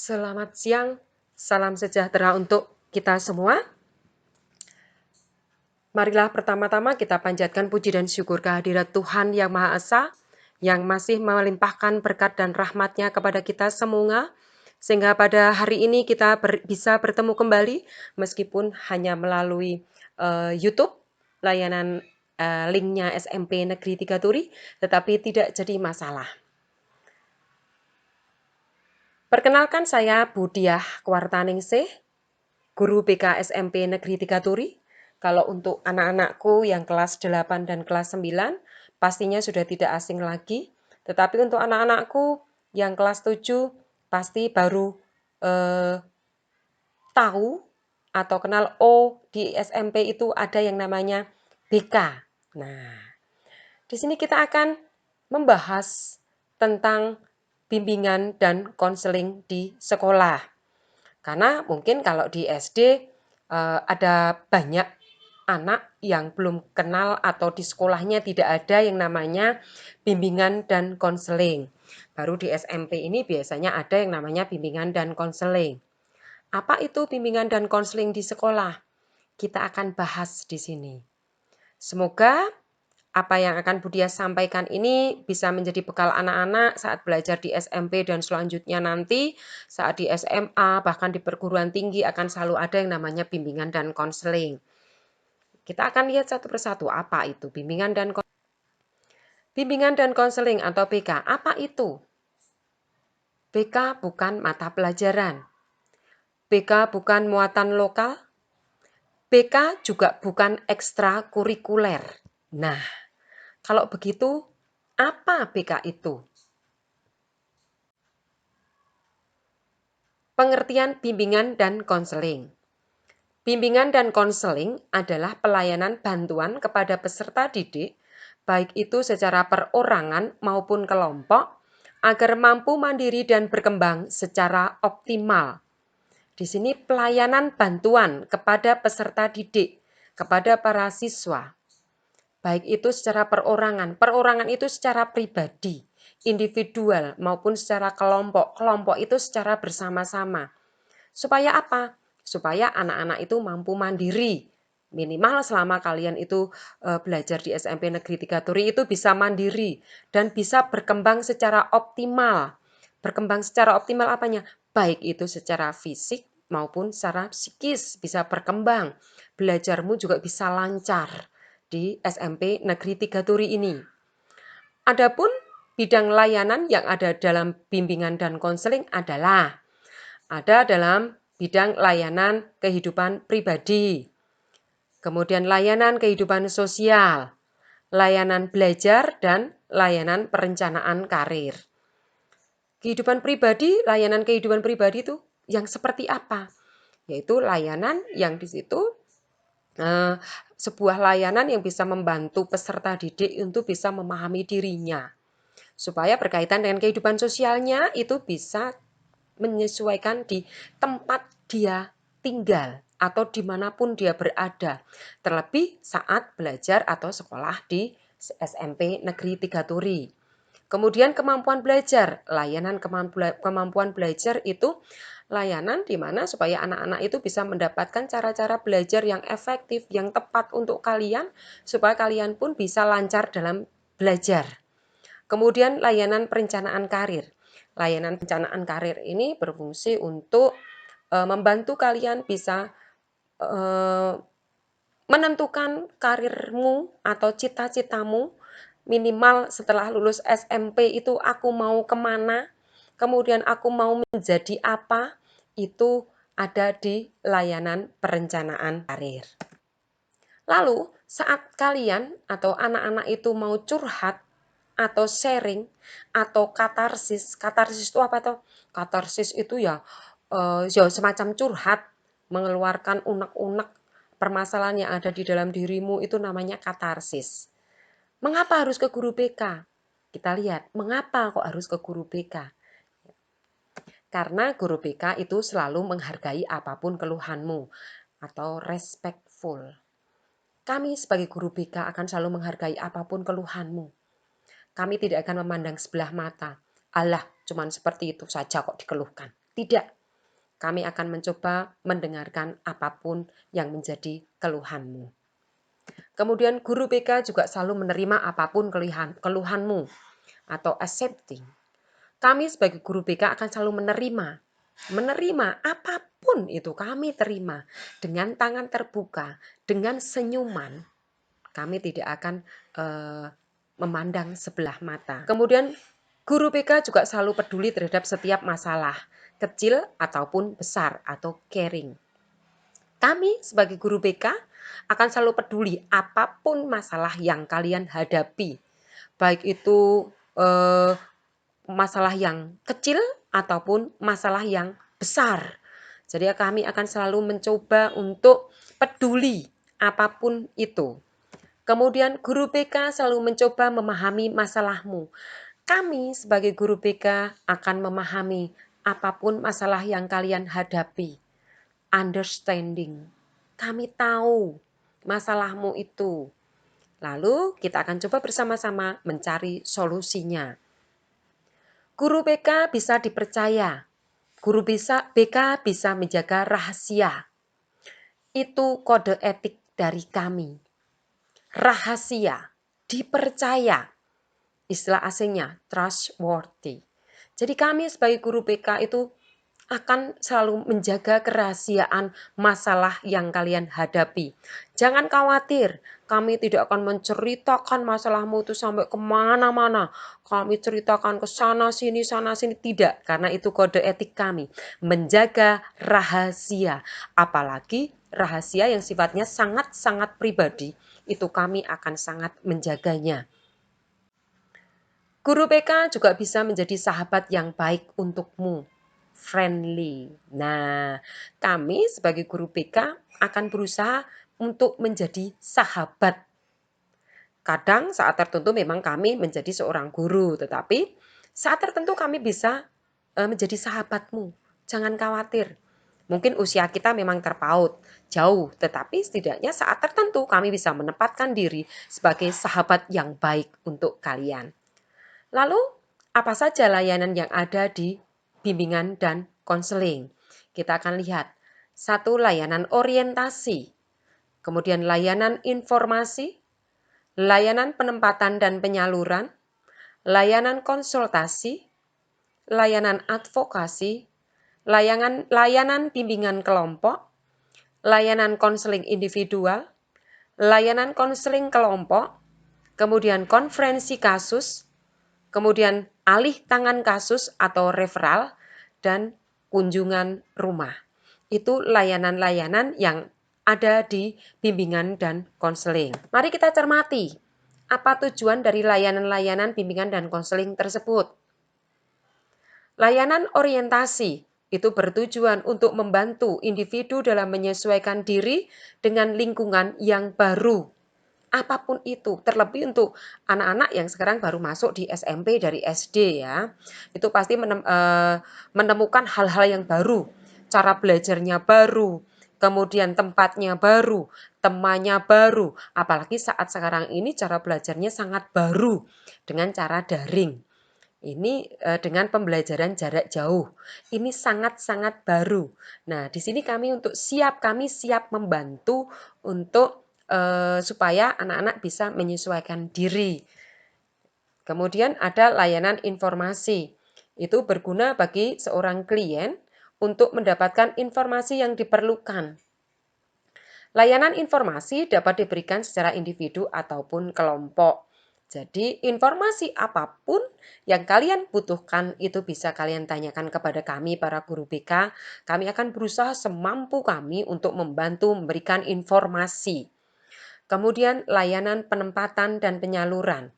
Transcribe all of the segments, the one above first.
Selamat siang, salam sejahtera untuk kita semua. Marilah pertama-tama kita panjatkan puji dan syukur kehadirat Tuhan Yang Maha Esa, yang masih melimpahkan berkat dan rahmat-Nya kepada kita semua, sehingga pada hari ini kita bisa bertemu kembali, meskipun hanya melalui YouTube, layanan linknya SMP Negeri 3 Turi, tetapi tidak jadi masalah. Perkenalkan, saya Budiah Kwartaningsih, guru BK SMP Negeri 3 Turi. Kalau untuk anak-anakku yang kelas 8 dan kelas 9, pastinya sudah tidak asing lagi. Tetapi untuk anak-anakku yang kelas 7, pasti baru tahu atau kenal, di SMP itu ada yang namanya BK. Nah, di sini kita akan membahas tentang bimbingan dan konseling di sekolah. Karena mungkin kalau di SD ada banyak anak yang belum kenal atau di sekolahnya tidak ada yang namanya bimbingan dan konseling. Baru di SMP ini biasanya ada yang namanya bimbingan dan konseling. Apa itu bimbingan dan konseling di sekolah? Kita akan bahas di sini. Semoga apa yang akan Budia sampaikan ini bisa menjadi bekal anak-anak saat belajar di SMP dan selanjutnya nanti saat di SMA, bahkan di perguruan tinggi akan selalu ada yang namanya bimbingan dan konseling. Kita akan lihat satu persatu apa itu bimbingan dan konseling. Bimbingan dan konseling atau BK, apa itu? BK bukan mata pelajaran. BK bukan muatan lokal. BK juga bukan ekstrakurikuler. Nah, kalau begitu, apa BK itu? Pengertian bimbingan dan konseling. Bimbingan dan konseling adalah pelayanan bantuan kepada peserta didik, baik itu secara perorangan maupun kelompok, agar mampu mandiri dan berkembang secara optimal. Di sini pelayanan bantuan kepada peserta didik, kepada para siswa. Baik itu secara perorangan. Perorangan itu secara pribadi, individual maupun secara kelompok. Kelompok itu secara bersama-sama. Supaya apa? Supaya anak-anak itu mampu mandiri. Minimal selama kalian itu belajar di SMP Negeri 3 Turi itu bisa mandiri dan bisa berkembang secara optimal. Berkembang secara optimal apanya? Baik itu secara fisik maupun secara psikis bisa berkembang. Belajarmu juga bisa lancar di SMP Negeri 3 Turi ini. Adapun bidang layanan yang ada dalam bimbingan dan konseling adalah ada dalam bidang layanan kehidupan pribadi, kemudian layanan kehidupan sosial, layanan belajar, dan layanan perencanaan karir. Layanan kehidupan pribadi itu yang seperti apa? Yaitu layanan yang di situ sebuah layanan yang bisa membantu peserta didik untuk bisa memahami dirinya. Supaya berkaitan dengan kehidupan sosialnya itu bisa menyesuaikan di tempat dia tinggal atau dimanapun dia berada. Terlebih saat belajar atau sekolah di SMP Negeri 3 Turi. Kemudian kemampuan belajar, layanan kemampuan belajar itu layanan di mana supaya anak-anak itu bisa mendapatkan cara-cara belajar yang efektif, yang tepat untuk kalian, supaya kalian pun bisa lancar dalam belajar. Kemudian layanan perencanaan karir. Layanan perencanaan karir ini berfungsi untuk membantu kalian bisa menentukan karirmu atau cita-citamu. Minimal setelah lulus SMP itu aku mau kemana, kemudian aku mau menjadi apa, itu ada di layanan perencanaan karir. Lalu saat kalian atau anak-anak itu mau curhat atau sharing atau katarsis itu apa toh? Katarsis itu ya semacam curhat, mengeluarkan unek-unek permasalahan yang ada di dalam dirimu, itu namanya katarsis. Mengapa harus ke guru BK? Kita lihat, mengapa kok harus ke guru BK? Karena guru BK itu selalu menghargai apapun keluhanmu atau respectful. Kami sebagai guru BK akan selalu menghargai apapun keluhanmu. Kami tidak akan memandang sebelah mata. Allah, cuman seperti itu saja kok dikeluhkan. Tidak, kami akan mencoba mendengarkan apapun yang menjadi keluhanmu. Kemudian guru BK juga selalu menerima apapun keluhanmu atau accepting. Kami sebagai guru BK akan selalu menerima apapun itu kami terima dengan tangan terbuka, dengan senyuman. Kami tidak akan memandang sebelah mata. Kemudian guru BK juga selalu peduli terhadap setiap masalah, kecil ataupun besar atau caring. Kami sebagai guru BK akan selalu peduli apapun masalah yang kalian hadapi. Baik itu masalah yang kecil ataupun masalah yang besar. Jadi kami akan selalu mencoba untuk peduli apapun itu. Kemudian guru BK selalu mencoba memahami masalahmu. Kami sebagai guru BK akan memahami apapun masalah yang kalian hadapi. Understanding. Kami tahu masalahmu itu. Lalu kita akan coba bersama-sama mencari solusinya. Guru BK bisa dipercaya. Guru BK bisa menjaga rahasia. Itu kode etik dari kami. Rahasia, dipercaya. Istilah asingnya trustworthy. Jadi kami sebagai guru BK itu akan selalu menjaga kerahasiaan masalah yang kalian hadapi. Jangan khawatir, kami tidak akan menceritakan masalahmu itu sampai kemana-mana. Kami ceritakan ke sana sini, tidak. Karena itu kode etik kami, menjaga rahasia. Apalagi rahasia yang sifatnya sangat-sangat pribadi, itu kami akan sangat menjaganya. Guru BK juga bisa menjadi sahabat yang baik untukmu. Friendly. Nah, kami sebagai guru BK akan berusaha untuk menjadi sahabat. Kadang saat tertentu memang kami menjadi seorang guru, tetapi saat tertentu kami bisa menjadi sahabatmu. Jangan khawatir. Mungkin usia kita memang terpaut, jauh, tetapi setidaknya saat tertentu kami bisa menempatkan diri sebagai sahabat yang baik untuk kalian. Lalu, apa saja layanan yang ada di bimbingan dan konseling? Kita akan lihat. 1. Layanan orientasi. Kemudian layanan informasi, layanan penempatan dan penyaluran, layanan konsultasi, layanan advokasi, layanan bimbingan kelompok, layanan konseling individual, layanan konseling kelompok, kemudian konferensi kasus, kemudian alih tangan kasus atau referral, dan kunjungan rumah. Itu layanan-layanan yang ada di bimbingan dan konseling. Mari kita cermati, apa tujuan dari layanan-layanan bimbingan dan konseling tersebut. Layanan orientasi itu bertujuan untuk membantu individu dalam menyesuaikan diri dengan lingkungan yang baru. Apapun itu, terlebih untuk anak-anak yang sekarang baru masuk di SMP dari SD ya. Itu pasti menemukan hal-hal yang baru, cara belajarnya baru, kemudian tempatnya baru, temannya baru. Apalagi saat sekarang ini cara belajarnya sangat baru dengan cara daring. Ini dengan pembelajaran jarak jauh. Ini sangat-sangat baru. Nah, di sini kami siap membantu untuk supaya anak-anak bisa menyesuaikan diri. Kemudian ada layanan informasi. Itu berguna bagi seorang klien untuk mendapatkan informasi yang diperlukan. Layanan informasi dapat diberikan secara individu ataupun kelompok. Jadi informasi apapun yang kalian butuhkan itu bisa kalian tanyakan kepada kami para guru BK. Kami akan berusaha semampu kami untuk membantu memberikan informasi. Kemudian layanan penempatan dan penyaluran.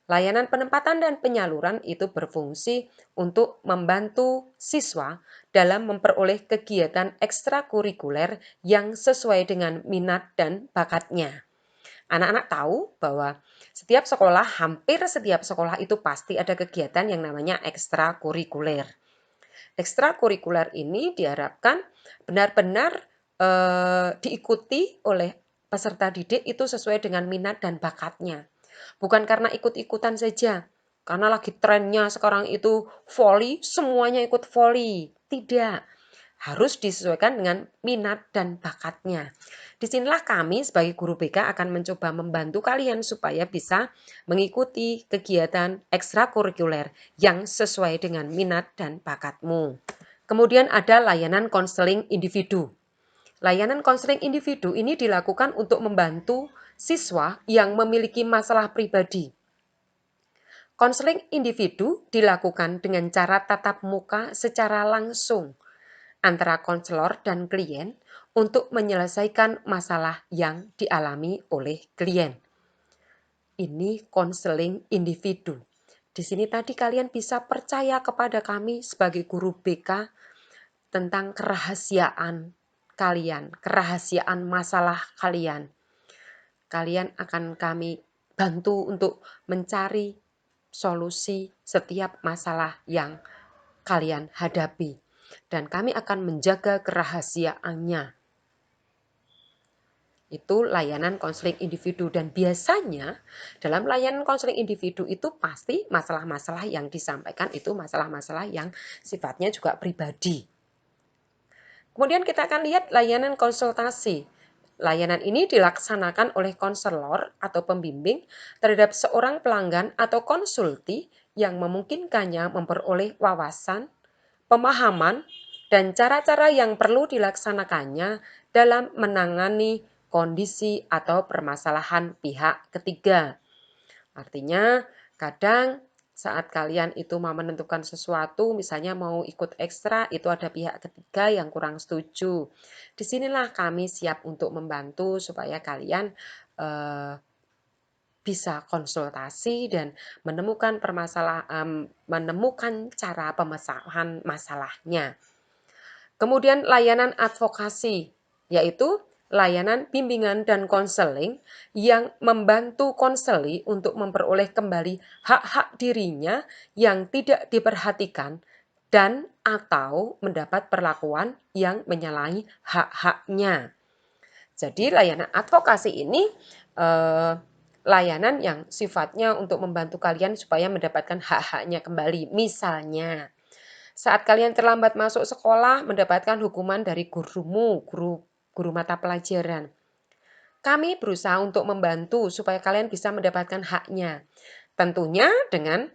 Layanan penempatan dan penyaluran itu berfungsi untuk membantu siswa dalam memperoleh kegiatan ekstrakurikuler yang sesuai dengan minat dan bakatnya. Anak-anak tahu bahwa hampir setiap sekolah itu pasti ada kegiatan yang namanya ekstrakurikuler. Ekstrakurikuler ini diharapkan benar-benar diikuti oleh peserta didik itu sesuai dengan minat dan bakatnya. Bukan karena ikut-ikutan saja, karena lagi trennya sekarang itu voli, semuanya ikut voli. Tidak. Harus disesuaikan dengan minat dan bakatnya. Disinilah kami sebagai guru BK akan mencoba membantu kalian supaya bisa mengikuti kegiatan ekstrakurikuler yang sesuai dengan minat dan bakatmu. Kemudian ada layanan konseling individu. Layanan konseling individu ini dilakukan untuk membantu siswa yang memiliki masalah pribadi. Konseling individu dilakukan dengan cara tatap muka secara langsung antara konselor dan klien untuk menyelesaikan masalah yang dialami oleh klien. Ini konseling individu. Di sini tadi kalian bisa percaya kepada kami sebagai guru BK tentang kerahasiaan kalian, kerahasiaan masalah kalian. Kalian akan kami bantu untuk mencari solusi setiap masalah yang kalian hadapi. Dan kami akan menjaga kerahasiaannya. Itu layanan konseling individu. Dan biasanya dalam layanan konseling individu itu pasti masalah-masalah yang disampaikan itu masalah-masalah yang sifatnya juga pribadi. Kemudian kita akan lihat layanan konsultasi. Layanan ini dilaksanakan oleh konselor atau pembimbing terhadap seorang pelanggan atau konsulti yang memungkinkannya memperoleh wawasan, pemahaman, dan cara-cara yang perlu dilaksanakannya dalam menangani kondisi atau permasalahan pihak ketiga. Artinya, kadang saat kalian itu mau menentukan sesuatu, misalnya mau ikut ekstra, itu ada pihak ketiga yang kurang setuju. Disinilah kami siap untuk membantu supaya kalian bisa konsultasi dan menemukan menemukan cara pemecahan masalahnya. Kemudian layanan advokasi, yaitu layanan bimbingan dan konseling yang membantu konseli untuk memperoleh kembali hak-hak dirinya yang tidak diperhatikan dan atau mendapat perlakuan yang menyalahi hak-haknya. Jadi layanan advokasi ini layanan yang sifatnya untuk membantu kalian supaya mendapatkan hak-haknya kembali. Misalnya, saat kalian terlambat masuk sekolah mendapatkan hukuman dari gurumu, guru mata pelajaran. Kami berusaha untuk membantu supaya kalian bisa mendapatkan haknya. Tentunya dengan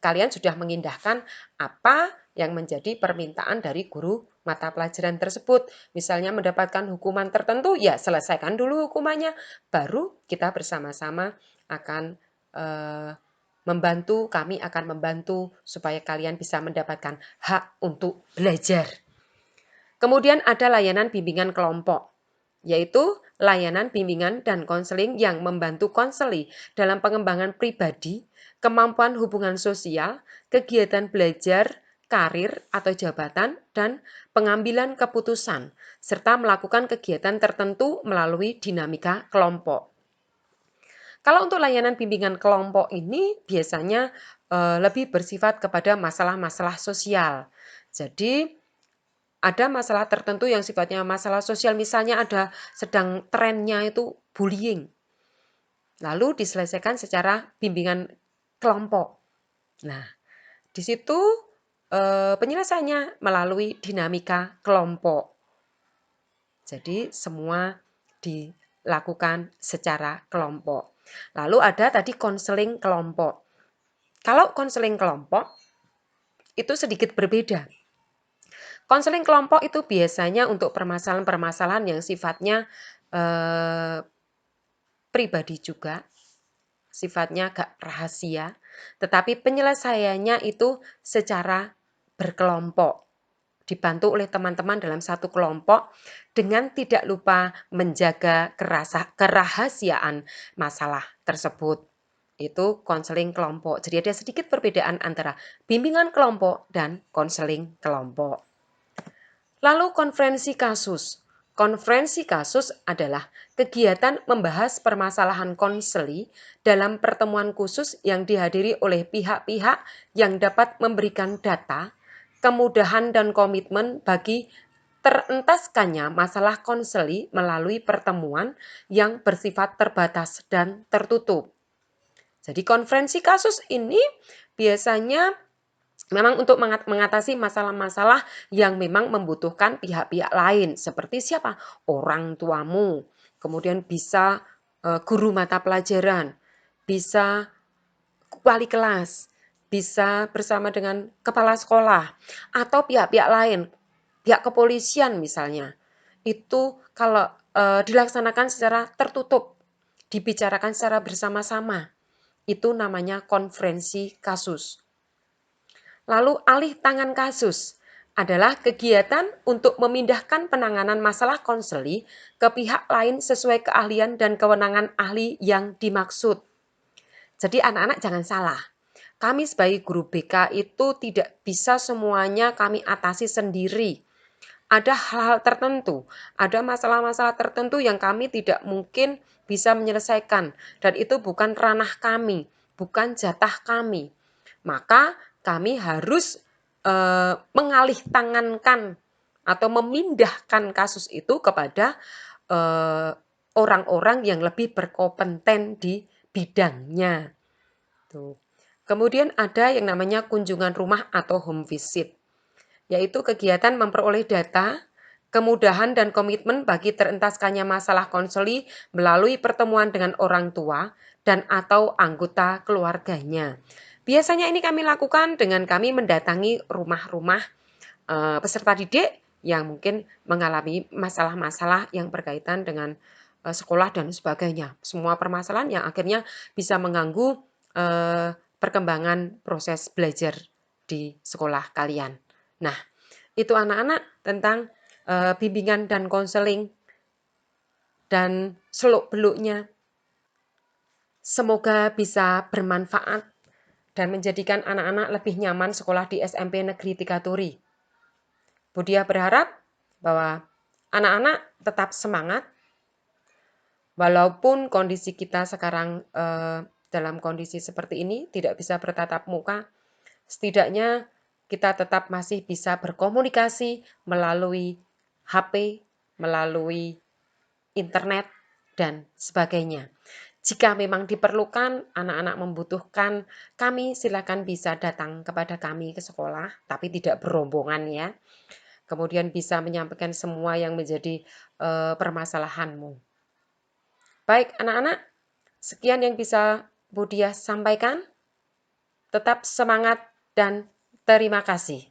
kalian sudah mengindahkan apa yang menjadi permintaan dari guru mata pelajaran tersebut. Misalnya mendapatkan hukuman tertentu, ya selesaikan dulu hukumannya. Baru kita bersama-sama akan kami akan membantu supaya kalian bisa mendapatkan hak untuk belajar. Kemudian ada layanan bimbingan kelompok, yaitu layanan bimbingan dan konseling yang membantu konseli dalam pengembangan pribadi, kemampuan hubungan sosial, kegiatan belajar, karir atau jabatan, dan pengambilan keputusan, serta melakukan kegiatan tertentu melalui dinamika kelompok. Kalau untuk layanan bimbingan kelompok ini biasanya lebih bersifat kepada masalah-masalah sosial. Jadi ada masalah tertentu yang sifatnya masalah sosial, misalnya ada sedang trennya itu bullying. Lalu diselesaikan secara bimbingan kelompok. Nah, di situ penyelesaiannya melalui dinamika kelompok. Jadi semua dilakukan secara kelompok. Lalu ada tadi konseling kelompok. Kalau konseling kelompok itu sedikit berbeda. Konseling kelompok itu biasanya untuk permasalahan-permasalahan yang sifatnya pribadi juga, sifatnya agak rahasia, tetapi penyelesaiannya itu secara berkelompok. Dibantu oleh teman-teman dalam satu kelompok dengan tidak lupa menjaga kerahasiaan masalah tersebut. Itu konseling kelompok. Jadi ada sedikit perbedaan antara bimbingan kelompok dan konseling kelompok. Lalu konferensi kasus. Konferensi kasus adalah kegiatan membahas permasalahan konseli dalam pertemuan khusus yang dihadiri oleh pihak-pihak yang dapat memberikan data, kemudahan dan komitmen bagi terentaskannya masalah konseli melalui pertemuan yang bersifat terbatas dan tertutup. Jadi konferensi kasus ini biasanya Memang untuk mengatasi masalah-masalah yang memang membutuhkan pihak-pihak lain, seperti siapa? Orang tuamu, kemudian bisa guru mata pelajaran, bisa wali kelas, bisa bersama dengan kepala sekolah, atau pihak-pihak lain, pihak kepolisian misalnya. Itu kalau dilaksanakan secara tertutup, dibicarakan secara bersama-sama, itu namanya konferensi kasus. Lalu alih tangan kasus adalah kegiatan untuk memindahkan penanganan masalah konseli ke pihak lain sesuai keahlian dan kewenangan ahli yang dimaksud. Jadi anak-anak jangan salah. Kami sebagai guru BK itu tidak bisa semuanya kami atasi sendiri. Ada hal-hal tertentu, ada masalah-masalah tertentu yang kami tidak mungkin bisa menyelesaikan. Dan itu bukan ranah kami, bukan jatah kami. Maka kami harus mengalih tangankan atau memindahkan kasus itu kepada orang-orang yang lebih berkompeten di bidangnya. Tuh. Kemudian ada yang namanya kunjungan rumah atau home visit, yaitu kegiatan memperoleh data, kemudahan dan komitmen bagi terentaskannya masalah konseli melalui pertemuan dengan orang tua dan atau anggota keluarganya. Biasanya ini kami lakukan dengan kami mendatangi rumah-rumah peserta didik yang mungkin mengalami masalah-masalah yang berkaitan dengan sekolah dan sebagainya. Semua permasalahan yang akhirnya bisa mengganggu perkembangan proses belajar di sekolah kalian. Nah, itu anak-anak tentang bimbingan dan konseling dan seluk-beluknya. Semoga bisa bermanfaat dan menjadikan anak-anak lebih nyaman sekolah di SMP Negeri 3 Turi. Budia berharap bahwa anak-anak tetap semangat walaupun kondisi kita sekarang dalam kondisi seperti ini tidak bisa bertatap muka, setidaknya kita tetap masih bisa berkomunikasi melalui HP, melalui internet, dan sebagainya. Jika memang diperlukan, anak-anak membutuhkan, kami silakan bisa datang kepada kami ke sekolah, tapi tidak berombongan ya. Kemudian bisa menyampaikan semua yang menjadi permasalahanmu. Baik anak-anak, sekian yang bisa Budia sampaikan. Tetap semangat dan terima kasih.